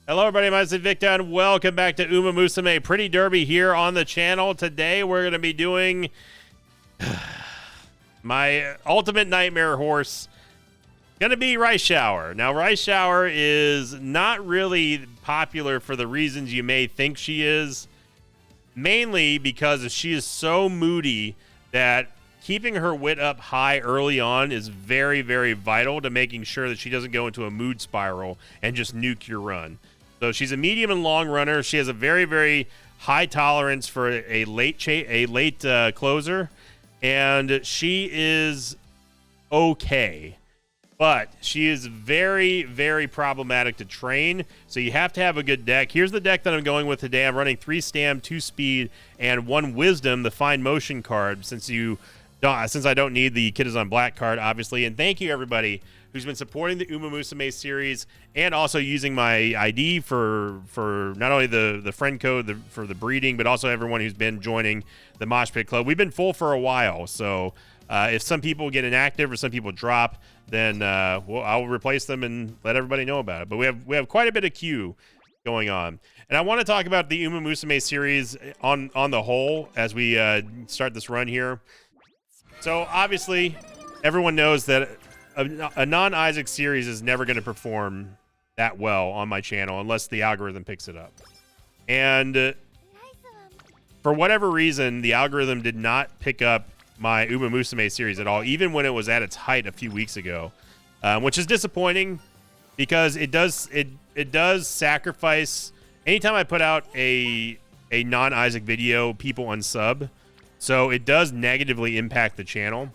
Hello, everybody. My name is Victor, and welcome back to Uma Musume Pretty Derby here on the channel. Today, we're going to be doing my ultimate nightmare horse. Going to be Rice Shower. Now, Rice Shower is not really popular for the reasons you may think she is, mainly because she is so moody that keeping her wit up high early on is very, very vital to making sure that she doesn't go into a mood spiral and just nuke your run. So she's a medium and long runner. She has a very, very high tolerance for a late closer, and she is okay. But she is very, very problematic to train, so you have to have a good deck. Here's the deck that I'm going with today. I'm running 3 Stam, 2 Speed, and 1 Wisdom, the Fine Motion card, since I don't need the Kid is on Black card, obviously. And thank you, everybody who's been supporting the Uma Musume series and also using my ID for not only the friend code for the breeding, but also everyone who's been joining the Mosh Pit Club. We've been full for a while, so if some people get inactive or some people drop, then I'll replace them and let everybody know about it. But we have quite a bit of queue going on. And I want to talk about the Uma Musume series on the whole as we start this run here. So obviously, everyone knows that a non-Isaac series is never going to perform that well on my channel unless the algorithm picks it up. And for whatever reason, the algorithm did not pick up my Uma Musume series at all, even when it was at its height a few weeks ago, which is disappointing because it does sacrifice. Anytime I put out a non-Isaac video, people unsub, so it does negatively impact the channel.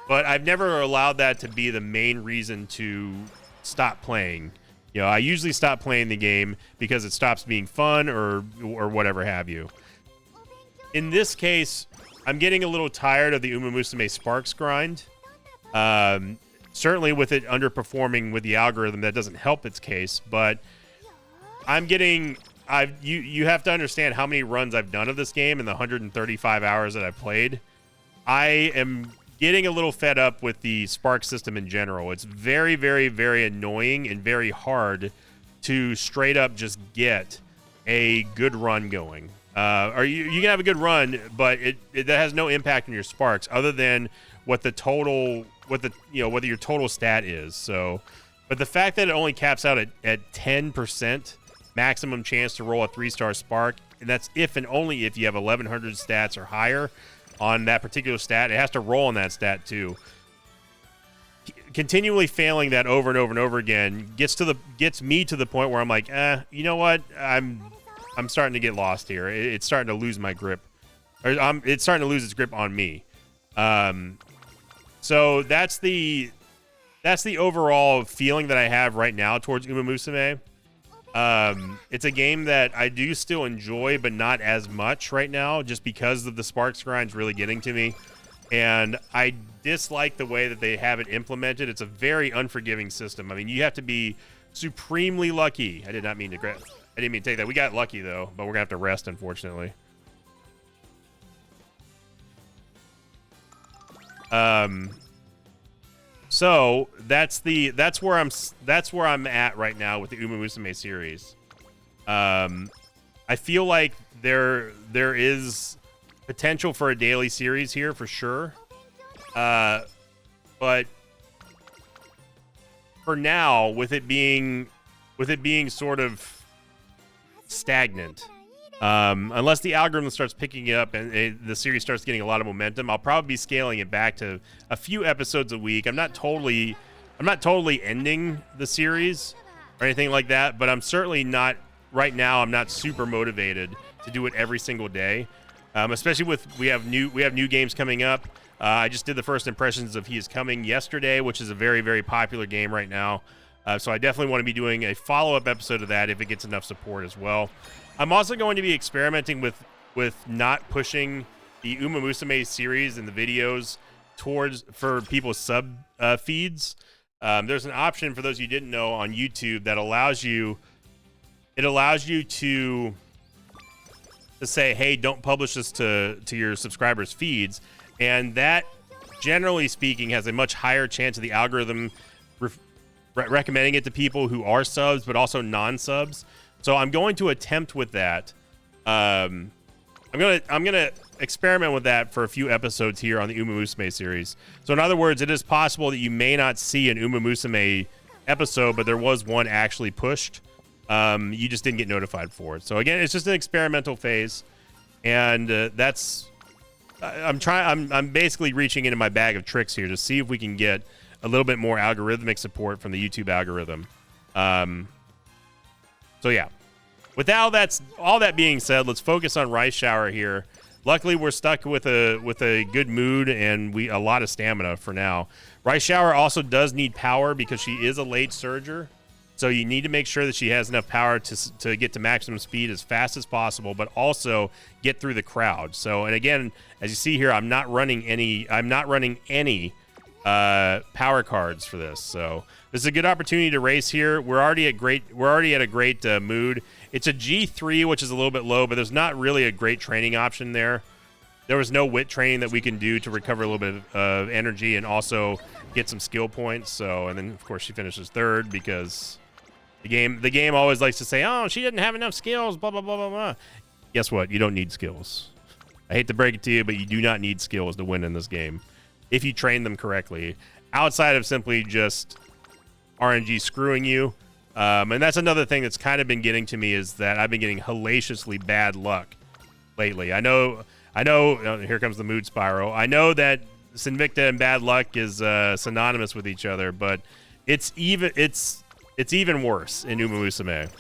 But I've never allowed that to be the main reason to stop playing. You know, I usually stop playing the game because it stops being fun or whatever have you. In this case, I'm getting a little tired of the Uma Musume Sparks grind. Certainly with it underperforming with the algorithm, that doesn't help its case. But I'm getting... You have to understand how many runs I've done of this game in the 135 hours that I've played. I am getting a little fed up with the Spark system in general. It's very, very, very annoying and very hard to straight up just get a good run going. Or you can have a good run, but that has no impact on your Sparks other than whether your total stat is. So, but the fact that it only caps out at 10% maximum chance to roll a 3-star Spark, and that's if and only if you have 1100 stats or higher on that particular stat. It has to roll on that stat too. Continually failing that over and over and over again gets me to the point where I'm like, you know what? I'm starting to get lost here. It's starting to lose my grip. It's starting to lose its grip on me. So that's the overall feeling that I have right now towards Uma Musume. It's a game that I do still enjoy, but not as much right now, just because of the Sparks grind's really getting to me. And I dislike the way that they have it implemented. It's a very unforgiving system. I mean, you have to be supremely lucky. I didn't mean to take that. We got lucky, though, but we're going to have to rest, unfortunately. So that's where I'm at right now with the Uma Musume series. I feel like there is potential for a daily series here for sure. But for now, with it being sort of stagnant, unless the algorithm starts picking it up and the series starts getting a lot of momentum, I'll probably be scaling it back to a few episodes a week. I'm not totally ending the series or anything like that, but I'm certainly not right now. I'm not super motivated to do it every single day, especially with we have new games coming up. I just did the first impressions of He Is Coming yesterday, which is a very, very popular game right now. So I definitely want to be doing a follow-up episode of that if it gets enough support as well. I'm also going to be experimenting with not pushing the Uma Musume series and the videos for people's sub feeds. There's an option, for those of you who didn't know, on YouTube that allows you to say, hey, don't publish this to your subscribers' feeds. And that, generally speaking, has a much higher chance of the algorithm recommending it to people who are subs, but also non-subs. So I'm going to attempt with that. I'm gonna experiment with that for a few episodes here on the Uma Musume series. So in other words, it is possible that you may not see an Uma Musume episode, but there was one actually pushed. You just didn't get notified for it. So again, it's just an experimental phase, and I'm basically reaching into my bag of tricks here to see if we can get a little bit more algorithmic support from the YouTube algorithm. So yeah. With all that being said, let's focus on Rice Shower here. Luckily, we're stuck with a good mood and a lot of stamina for now. Rice Shower also does need power because she is a late surger. So you need to make sure that she has enough power to get to maximum speed as fast as possible, but also get through the crowd. So, and again, as you see here, I'm not running any power cards for this. So this is a good opportunity to race here. We're already at a great mood. It's a G3, which is a little bit low, but there's not really a great training option there. There was no wit training that we can do to recover a little bit of energy and also get some skill points. So, and then of course she finishes third because the game always likes to say, "Oh, she didn't have enough skills." Blah blah blah blah blah. Guess what? You don't need skills. I hate to break it to you, but you do not need skills to win in this game if you train them correctly. Outside of simply just RNG screwing you. And that's another thing that's kind of been getting to me is that I've been getting hellaciously bad luck lately. I know, here comes the mood spiral. I know that Sinvicta and bad luck is synonymous with each other, but it's even worse in Uma Musume.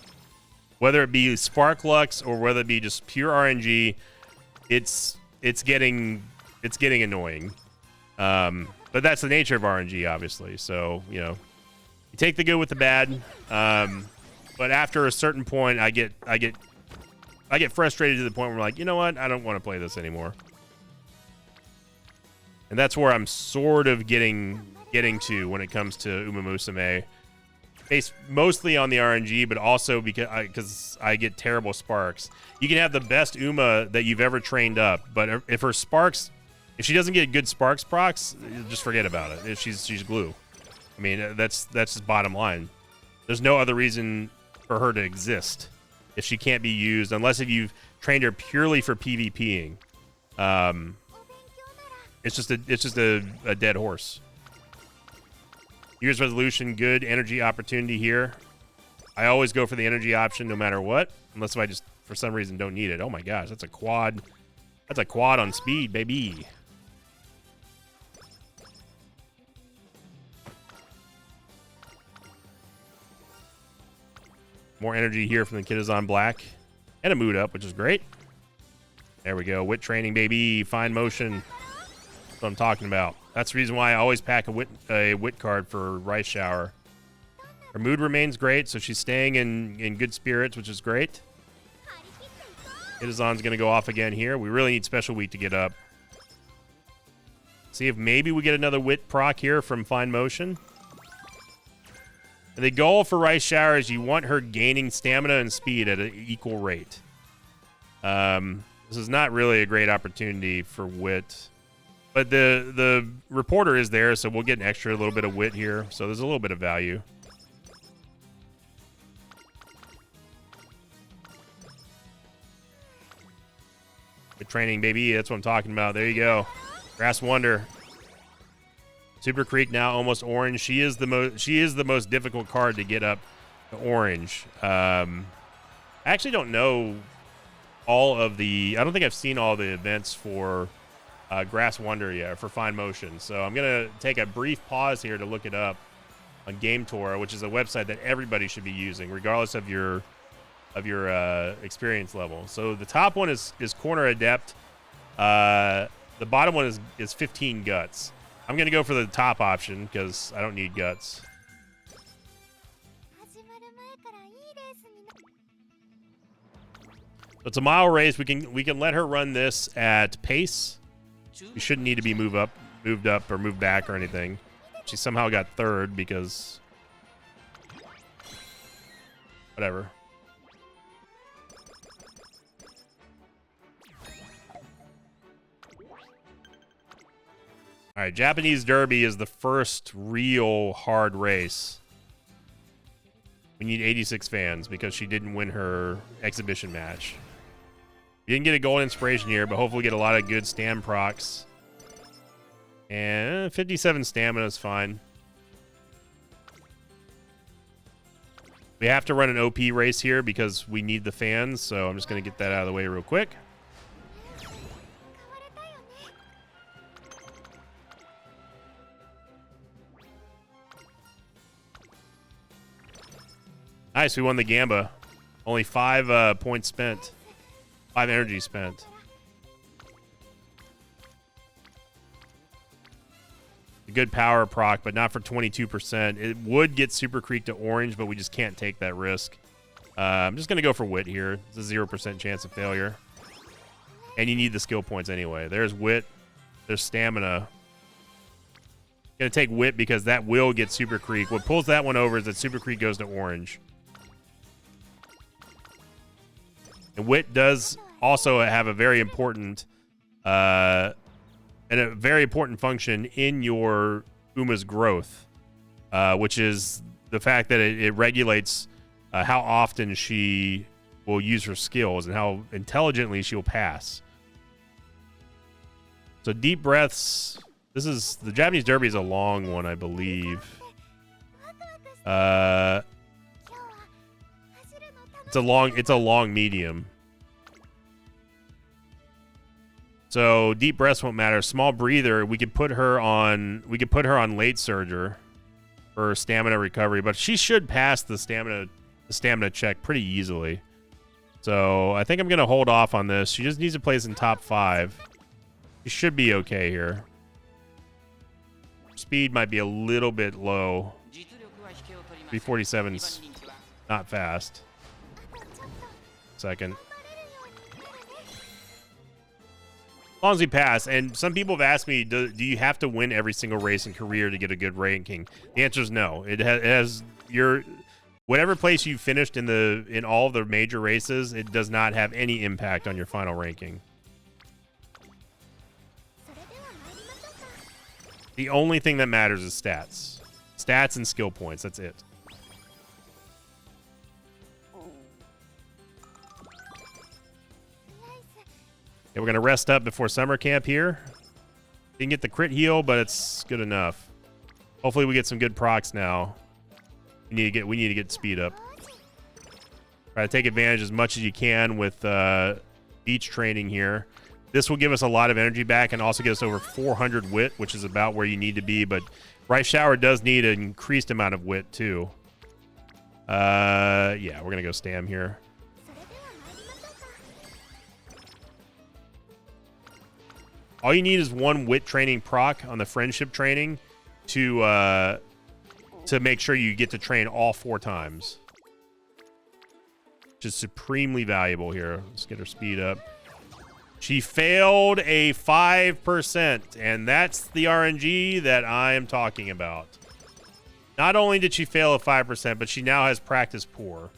Whether it be Spark Lux or whether it be just pure RNG, it's getting annoying. But that's the nature of RNG, obviously. So, you know, you take the good with the bad. But after a certain point, I get frustrated to the point where I'm like, you know what? I don't want to play this anymore. And that's where I'm sort of getting to when it comes to Uma Musume. Based mostly on the RNG, but also because I get terrible sparks. You can have the best Uma that you've ever trained up, but if she doesn't get good sparks procs, just forget about it. If she's glue. I mean, that's just bottom line. There's no other reason for her to exist if she can't be used, unless if you've trained her purely for PvPing. It's just a dead horse. Year's resolution, good energy opportunity here. I always go for the energy option no matter what, unless if I just for some reason don't need it. Oh my gosh, that's a quad. That's a quad on speed, baby. More energy here from the Kitazan Black. And a mood up, which is great. There we go. Wit training, baby. Fine motion. That's what I'm talking about. That's the reason why I always pack a wit card for Rice Shower. Her mood remains great, so she's staying in good spirits, which is great. Kitazan's going to go off again here. We really need Special Week to get up. See if maybe we get another wit proc here from Fine Motion. And the goal for Rice Shower is you want her gaining stamina and speed at an equal rate. This is not really a great opportunity for wit. But the reporter is there, so we'll get an extra little bit of wit here. So there's a little bit of value. Good training, baby. That's what I'm talking about. There you go. Grass Wonder. Super Creek now almost orange. She is the most difficult card to get up to orange. I actually don't know all of the. I don't think I've seen all the events for Grass Wonder yet for Fine Motion. So I'm gonna take a brief pause here to look it up on Game Tour, which is a website that everybody should be using, regardless of your experience level. So the top one is Corner Adept. The bottom one is 15 guts. I'm going to go for the top option because I don't need guts. So it's a mile race. We can let her run this at pace. We shouldn't need to be moved up or moved back or anything. She somehow got third because whatever. All right, Japanese Derby is the first real hard race. We need 86 fans because she didn't win her exhibition match. We didn't get a gold inspiration here, but hopefully get a lot of good stam procs. And 57 stamina is fine. We have to run an OP race here because we need the fans, so I'm just going to get that out of the way real quick. Nice, we won the Gamba. Only 5 points spent. 5 energy spent. A good power proc, but not for 22%. It would get Super Creek to orange, but we just can't take that risk. I'm just going to go for Wit here. It's a 0% chance of failure. And you need the skill points anyway. There's Wit. There's Stamina. Going to take Wit because that will get Super Creek. What pulls that one over is that Super Creek goes to orange. And Wit does also have a very important function in your Uma's growth, which is the fact that it regulates how often she will use her skills and how intelligently she'll pass. So deep breaths. This is the Japanese Derby is a long one, I believe. It's a long medium. So deep breaths won't matter. Small breather, we could put her on late surger for stamina recovery, but she should pass the stamina check pretty easily. So I think I'm gonna hold off on this. She just needs to place in top 5. She should be okay here. Speed might be a little bit low. 347's not fast. Second. As long as we pass, and some people have asked me, do you have to win every single race in career to get a good ranking? The answer is no. It has your whatever place you finished in all of the major races. It does not have any impact on your final ranking. The only thing that matters is stats and skill points. That's it. Okay, we're going to rest up before summer camp here. Didn't get the crit heal, but it's good enough. Hopefully we get some good procs now. We need to get speed up. Try to take advantage as much as you can with beach training here. This will give us a lot of energy back and also get us over 400 wit, which is about where you need to be. But Rice Shower does need an increased amount of wit too. Yeah, we're going to go Stam here. All you need is one wit training proc on the friendship training to make sure you get to train all 4 times. Which is supremely valuable here. Let's get her speed up. She failed a 5%, and that's the RNG that I am talking about. Not only did she fail a 5%, but she now has practice poor.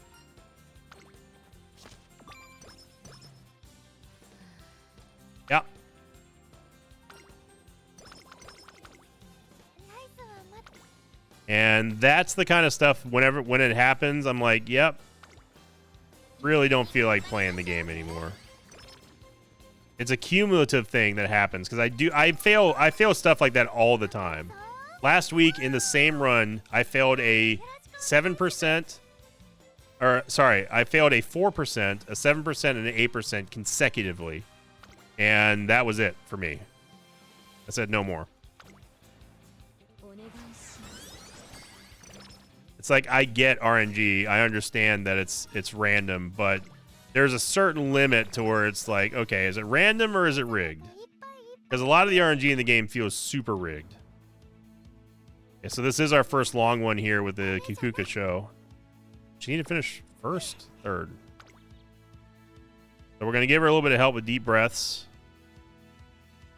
Yeah. And that's the kind of stuff when it happens, I'm like, yep. Really don't feel like playing the game anymore. It's a cumulative thing that happens because I fail stuff like that all the time. Last week in the same run, I failed a 7%, or sorry, I failed a 4%, a 7%, and an 8% consecutively. And that was it for me. I said no more. It's like, I get RNG. I understand that it's random, but there's a certain limit to where it's like, okay, is it random or is it rigged? Because a lot of the RNG in the game feels super rigged. Okay, so this is our first long one here with the Kikuka show. She need to finish first, third. So we're going to give her a little bit of help with deep breaths.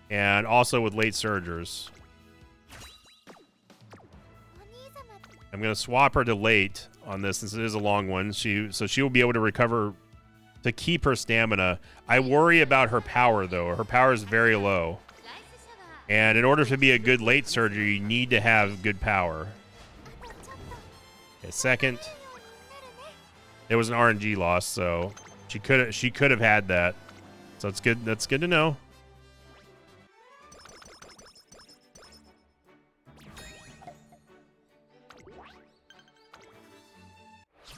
And also with late surgers. I'm going to swap her to late on this since it is a long one. So she will be able to recover to keep her stamina. I worry about her power, though. Her power is very low. And in order to be a good late surger, you need to have good power. Okay, second. There was an RNG loss, so she could have had that. So it's good. That's good to know.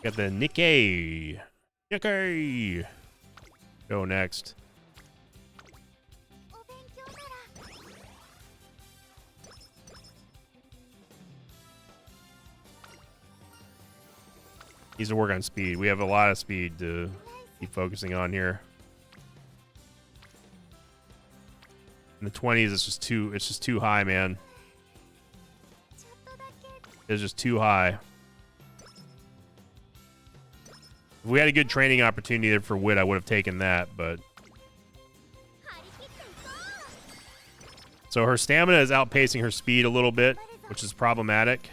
Got the Nikkei. Nikkei. Go next. Needs to work on speed. We have a lot of speed to keep focusing on here. In the 20s, it's just too high, man. It's just too high. If we had a good training opportunity for Wit, I would have taken that, but... So her stamina is outpacing her speed a little bit, which is problematic.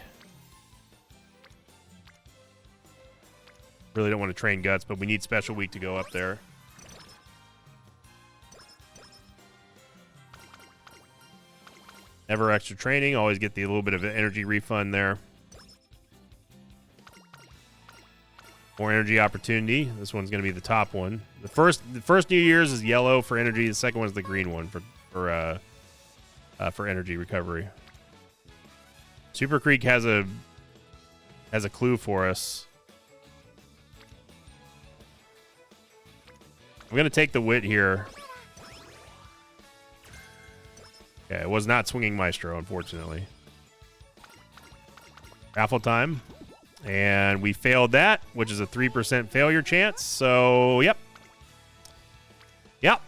Really don't want to train Guts, but we need Special Week to go up there. Never extra training. Always get the little bit of an energy refund there. More energy opportunity. This one's going to be the top one. The first New Year's is yellow for energy. The second one's the green one for energy recovery. Super Creek has a clue for us. I'm going to take the Wit here. Okay, it was not Swinging Maestro, unfortunately. Raffle time. And we failed that, which is a 3% failure chance. So, yep. Yep.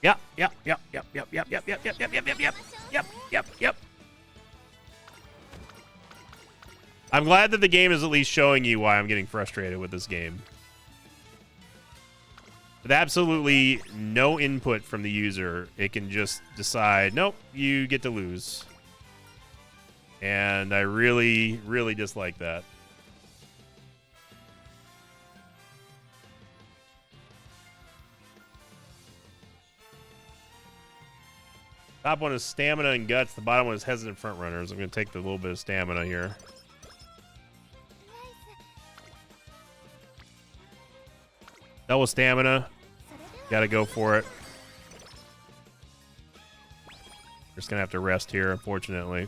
Yep. Yep. Yep. Yep. Yep. Yep. Yep. Yep. Yep. Yep. Yep. Yep. Yep. Yep. Yep. Yep. I'm glad that the game is at least showing you why I'm getting frustrated with this game. With absolutely no input from the user, it can just decide, nope, you get to lose. And I really, really dislike that. Top one is Stamina and Guts. The bottom one is Hesitant Front Runners. I'm going to take the little bit of Stamina here. Double Stamina. Got to go for it. Just going to have to rest here, unfortunately.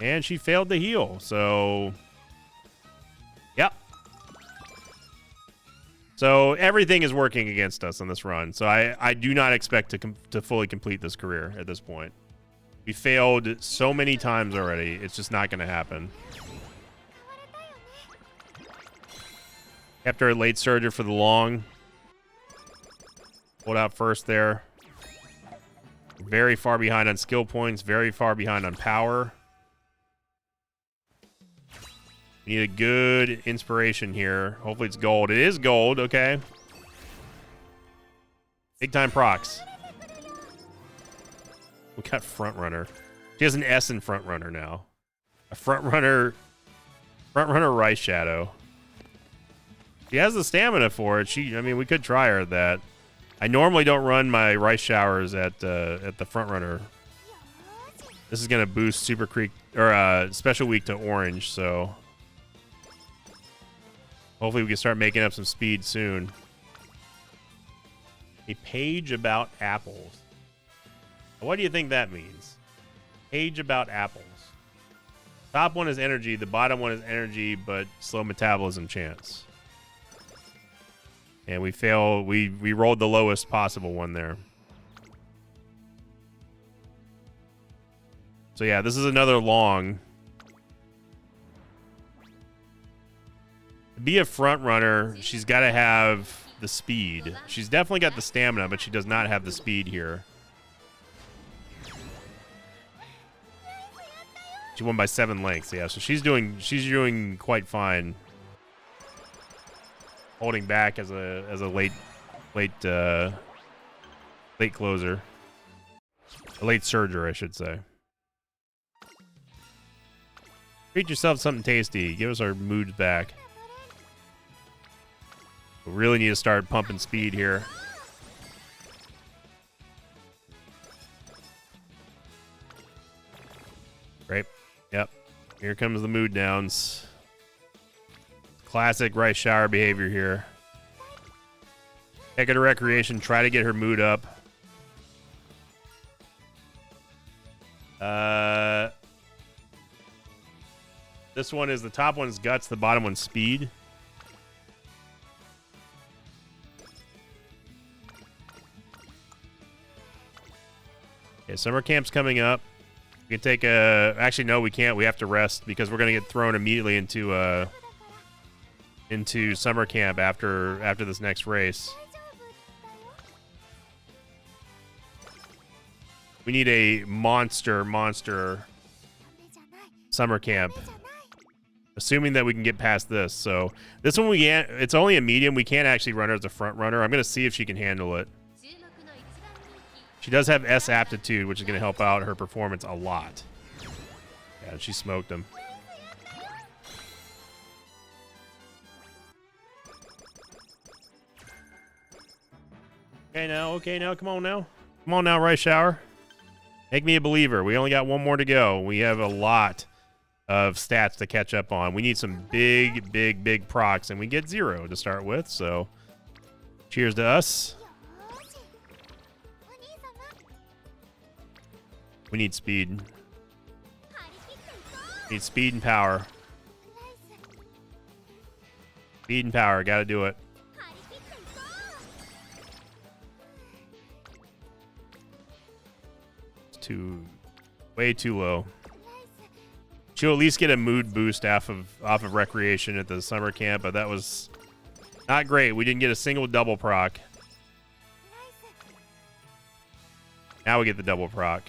And she failed to heal, so... Yep. So everything is working against us on this run. So I do not expect to fully complete this career at this point. We failed so many times already. It's just not going to happen. Kept our late surger for the long. Hold out first there. Very far behind on skill points. Very far behind on power. We need a good inspiration here. Hopefully it's gold. It is gold, okay. Big time procs. We got front runner. She has an S in front runner now. A front runner Rice Shadow. She has the stamina for it. I mean, we could try her at that. I normally don't run my Rice Showers at the front runner. This is gonna boost Super Creek or Special Week to orange, so hopefully we can start making up some speed soon. A page about apples. What do you think that means? Page about apples. Top one is energy. The bottom one is energy, but slow metabolism chance. And we failed. We rolled the lowest possible one there. So yeah, this is another long. To be a front runner, she's got to have the speed. She's definitely got the stamina, but she does not have the speed here. She won by 7 lengths, yeah. So she's doing quite fine. Holding back as a late closer, a late surger, I should say. Treat yourself something tasty. Give us our moods back. We really need to start pumping speed here. Great. Yep. Here comes the mood downs. Classic Rice Shower behavior here. Take her to recreation, try to get her mood up. This one is, the top one's guts, the bottom one's speed. Okay, summer camp's coming up. We can take a... Actually, no, we can't. We have to rest because we're going to get thrown immediately into summer camp after this next race. We need a monster summer camp. Assuming that we can get past this. So this one we can't. It's only a medium. We can't actually run her as a front runner. I'm going to see if she can handle it. She does have S aptitude, which is going to help out her performance a lot. Yeah, she smoked him. Okay, now, come on now. Come on now, Rice Shower. Make me a believer. We only got one more to go. We have a lot of stats to catch up on. We need some big procs, and we get 0 to start with, so cheers to us. We need speed. Need speed and power. Speed and power, gotta do it. It's way too low. She'll at least get a mood boost off of recreation at the summer camp, but that was not great. We didn't get a single double proc. Now we get the double proc.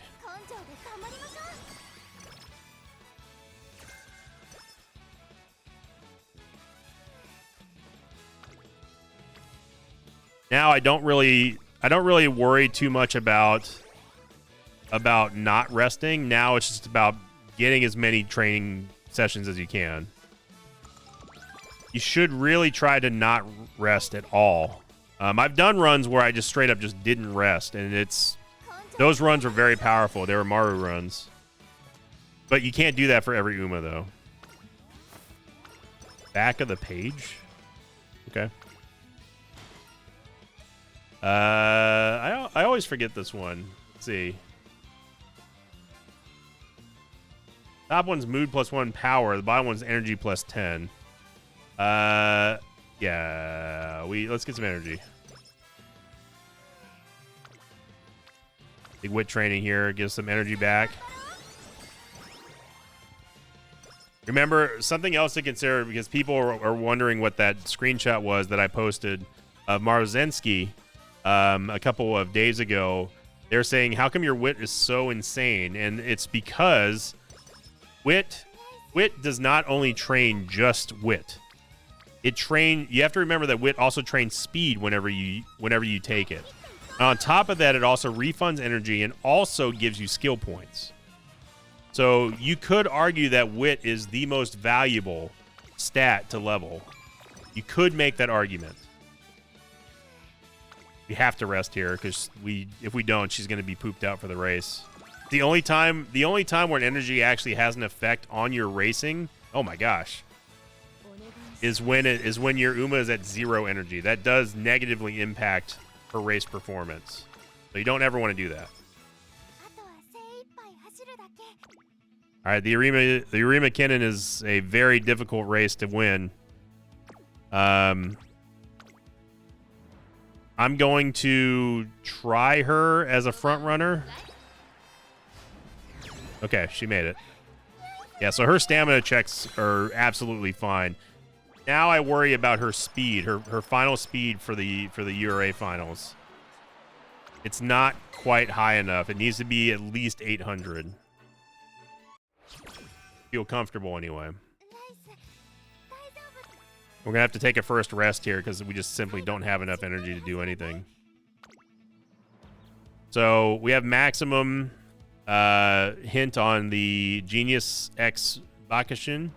Now I don't really worry too much about not resting. Now it's just about getting as many training sessions as you can. You should really try to not rest at all. I've done runs where I just straight up just didn't rest, and those runs were very powerful. They were Maru runs. But you can't do that for every Uma, though. Back of the page? Okay. I always forget this one. Let's see. Top one's mood +1 power. The bottom one's energy +10. Yeah. Let's get some energy. Big wit training here. Give some energy back. Remember, something else to consider, because people are wondering what that screenshot was that I posted of Maruzensky a couple of days ago. They're saying, how come your wit is so insane? And it's because wit does not only train just wit. You have to remember that wit also trains speed whenever you take it. And on top of that, it also refunds energy and also gives you skill points. So you could argue that wit is the most valuable stat to level. You could make that argument. We have to rest here because if we don't, she's going to be pooped out for the race. The only time where an energy actually has an effect on your racing, oh my gosh, is when your Uma is at 0 energy. That does negatively impact her race performance. So you don't ever want to do that. All right, the Arima Kennen is a very difficult race to win. I'm going to try her as a front runner. Okay, she made it. Yeah, so her stamina checks are absolutely fine. Now I worry about her speed, her final speed for the URA finals. It's not quite high enough. It needs to be at least 800. Feel comfortable anyway. We're gonna have to take a first rest here because we just simply don't have enough energy to do anything. So we have maximum hint on the Genius X Bakashin.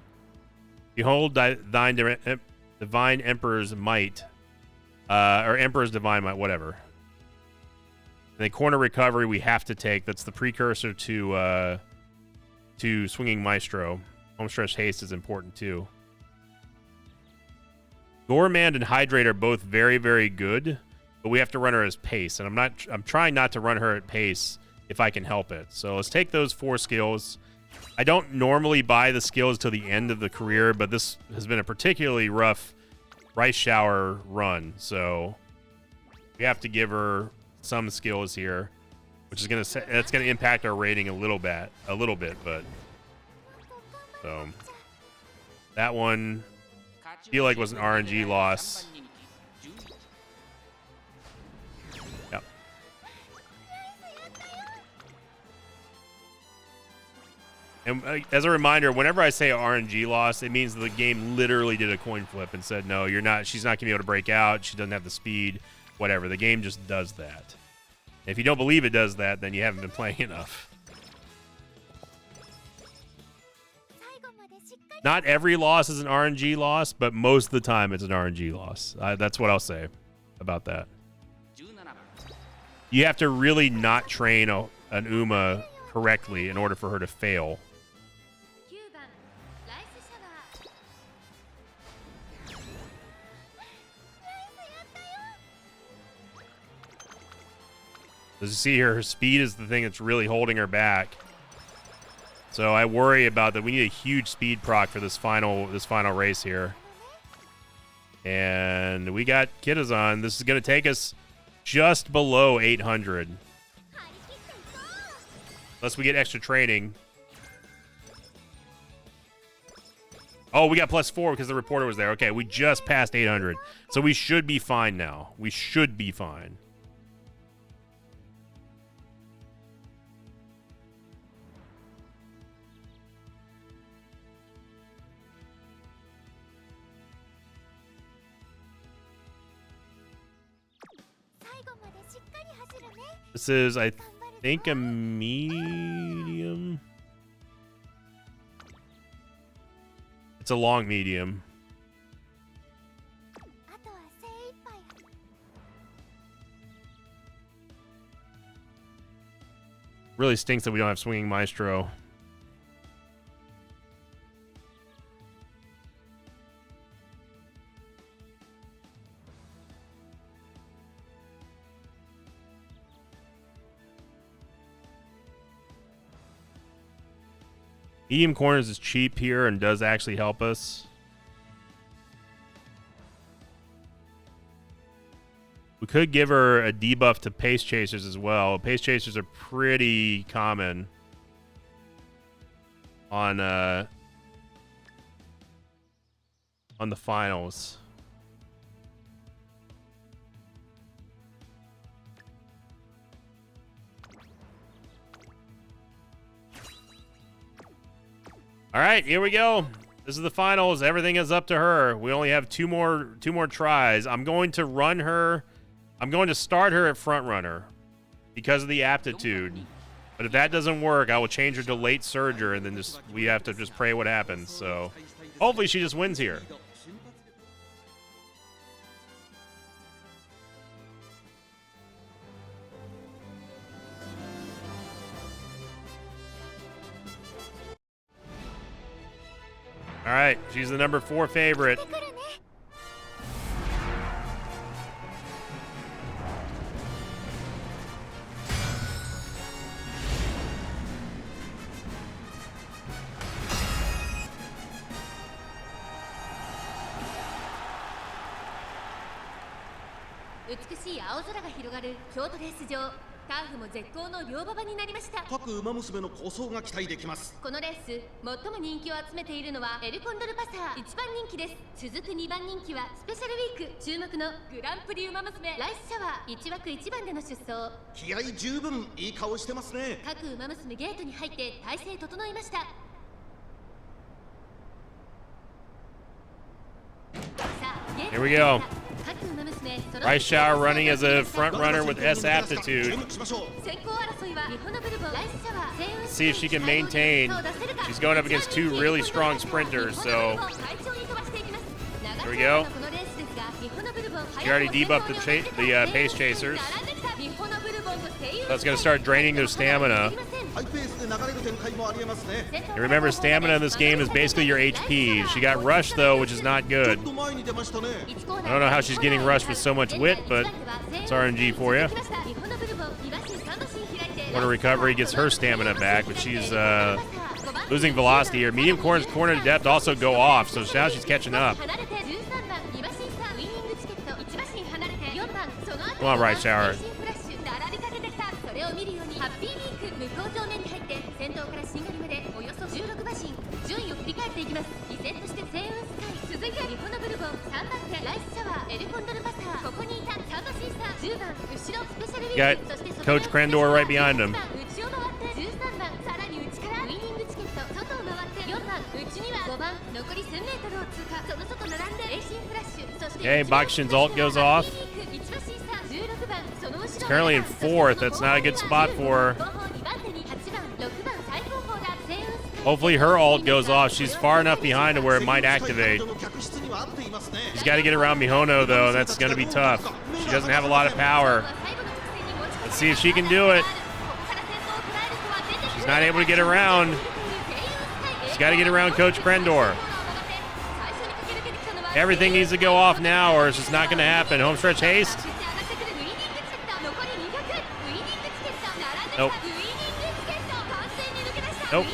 Behold Divine Emperor's Might, or Emperor's Divine Might, whatever. And the corner recovery we have to take. That's the precursor to Swinging Maestro. Home stretch haste is important too. Gourmand and Hydrate are both very, very good, but we have to run her as pace, and I'm trying not to run her at pace if I can help it. So let's take those 4 skills. I don't normally buy the skills till the end of the career, but this has been a particularly rough Rice Shower run, so we have to give her some skills here, which is that's gonna impact our rating a little bit, but so that one I feel like was an RNG loss. Yep. And as a reminder, whenever I say RNG loss, it means the game literally did a coin flip and said, no, she's not gonna be able to break out. She doesn't have the speed, whatever. The game just does that. If you don't believe it does that, then you haven't been playing enough. Not every loss is an RNG loss, but most of the time it's an RNG loss. That's what I'll say about that. You have to really not train an Uma correctly in order for her to fail. As you see here, her speed is the thing that's really holding her back. So I worry about that. We need a huge speed proc for this final race here. And we got Kitazan. This is going to take us just below 800. Unless we get extra training. Oh, we got +4 because the reporter was there. Okay, we just passed 800. So we should be fine now. We should be fine. This is, I think, a medium. It's a long medium. Really stinks that we don't have Swinging Maestro. Medium corners is cheap here and does actually help us. We could give her a debuff to Pace Chasers as well. Pace Chasers are pretty common on the finals. All right, here we go. This is the finals. Everything is up to her. We only have two more tries. I'm going to run her. I'm going to start her at front runner because of the aptitude. But if that doesn't work, I will change her to late surger, and then we have to just pray what happens. So hopefully she just wins here. All right, she's the number 4 favorite. Here we go. Rice Shower running as a front runner with S aptitude. Let's see if she can maintain. She's going up against 2 really strong sprinters, so here we go. She already debuffed the Pace Chasers. So it's going to start draining their stamina. And remember, stamina in this game is basically your HP. She got rushed, though, which is not good. I don't know how she's getting rushed with so much wit, but it's RNG for you. Corner recovery gets her stamina back, but she's losing velocity here. Medium corner to depth also go off, so now she's catching up. Come on, Right Shower. Got Coach Crendor right behind him. Okay, Bakushin's ult goes off. It's currently in 4th. That's not a good spot for her. Hopefully her ult goes off. She's far enough behind to where it might activate. She's got to get around Mihono, though. That's going to be tough. She doesn't have a lot of power. Let's see if she can do it. She's not able to get around. She's got to get around Coach Crendor. Everything needs to go off now, or it's just not going to happen. Homestretch haste. Nope. Nope.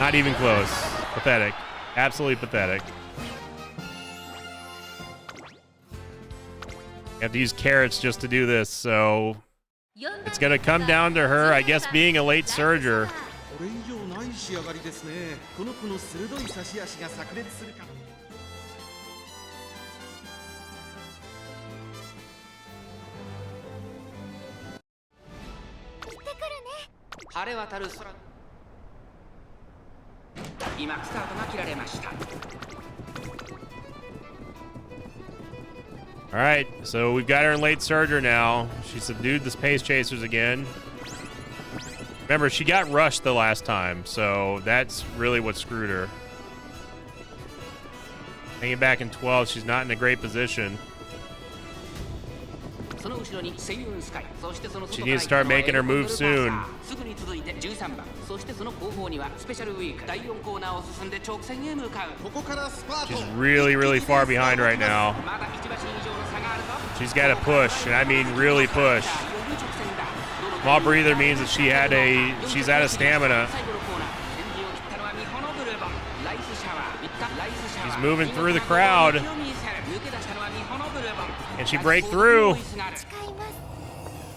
Not even close. Pathetic. Absolutely pathetic. You have to use carrots just to do this, so it's going to come down to her, I guess, being a late surger. All right, so we've got her in late surger now. She subdued the Space Chasers again. Remember, she got rushed the last time, so that's really what screwed her. Hanging back in 12, she's not in a great position. She needs to start making her move soon. She's really, really far behind right now. She's got to push, and I mean really push. Small breather means that she's out of stamina. She's moving through the crowd. Can she break through?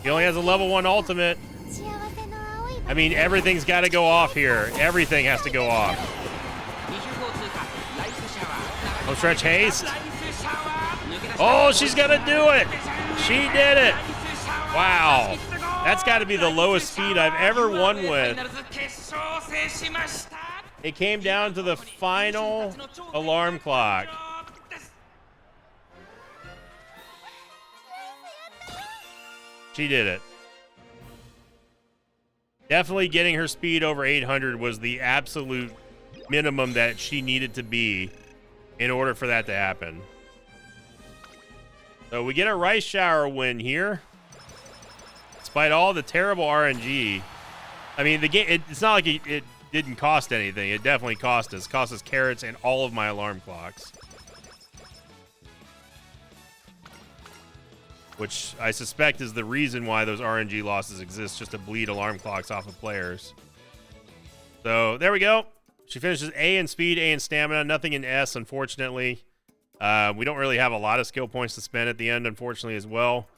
He only has a level 1 ultimate. I mean, everything's got to go off here. Everything has to go off. Oh, stretch haste. Oh, she's going to do it. She did it. Wow. That's got to be the lowest speed I've ever won with. It came down to the final alarm clock. She did it. Definitely getting her speed over 800 was the absolute minimum that she needed to be in order for that to happen. So we get a Rice Shower win here. Despite all the terrible RNG. I mean, the game, it's not like it didn't cost anything. It definitely cost us. Cost us carrots and all of my alarm clocks. Which I suspect is the reason why those RNG losses exist, just to bleed alarm clocks off of players. So there we go. She finishes A in speed, A in stamina, nothing in S, unfortunately. We don't really have a lot of skill points to spend at the end, unfortunately, as well.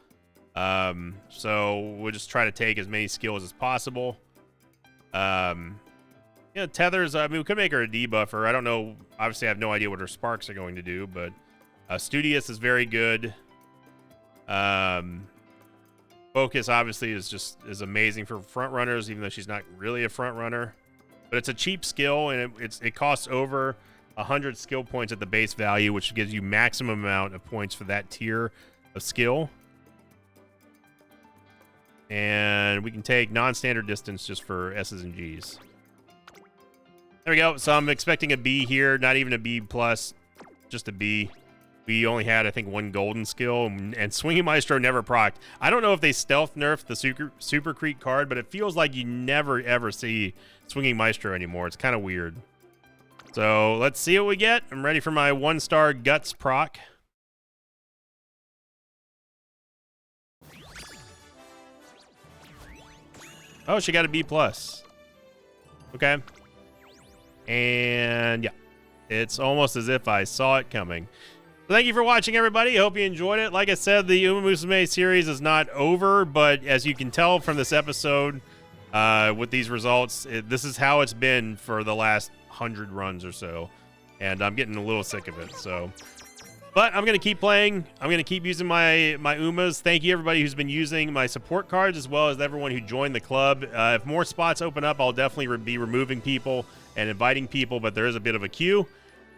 So we'll just try to take as many skills as possible. Tethers, I mean, we could make her a debuffer. I don't know. Obviously, I have no idea what her sparks are going to do, but Studious is very good. Focus obviously is amazing for front runners, even though she's not really a front runner. But it's a cheap skill, and it costs over 100 skill points at the base value, which gives you maximum amount of points for that tier of skill. And we can take non-standard distance just for S's and G's. There we go. So I'm expecting a B here, not even a B plus, just a B. we only had, I think, one golden skill, and Swinging Maestro never procced. I don't know if they stealth nerfed the Super Creek card, but it feels like you never, ever see Swinging Maestro anymore. It's kind of weird. So let's see what we get. I'm ready for my 1-star Guts proc. Oh, she got a B+. Okay. And yeah, it's almost as if I saw it coming. So thank you for watching, everybody. Hope you enjoyed it. Like I said, the Uma Musume series is not over, but as you can tell from this episode, with these results, this is how it's been for the last 100 runs or so, and I'm getting a little sick of it. So, but I'm gonna keep playing. I'm gonna keep using my Umas. Thank you, everybody who's been using my support cards, as well as everyone who joined the club. If more spots open up, I'll definitely be removing people and inviting people, but there is a bit of a queue.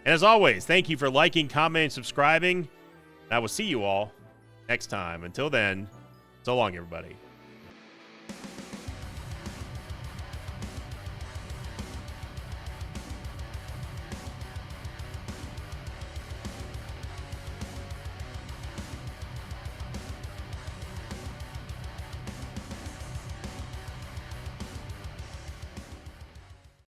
And as always, thank you for liking, commenting, subscribing. I will see you all next time. Until then, so long, everybody.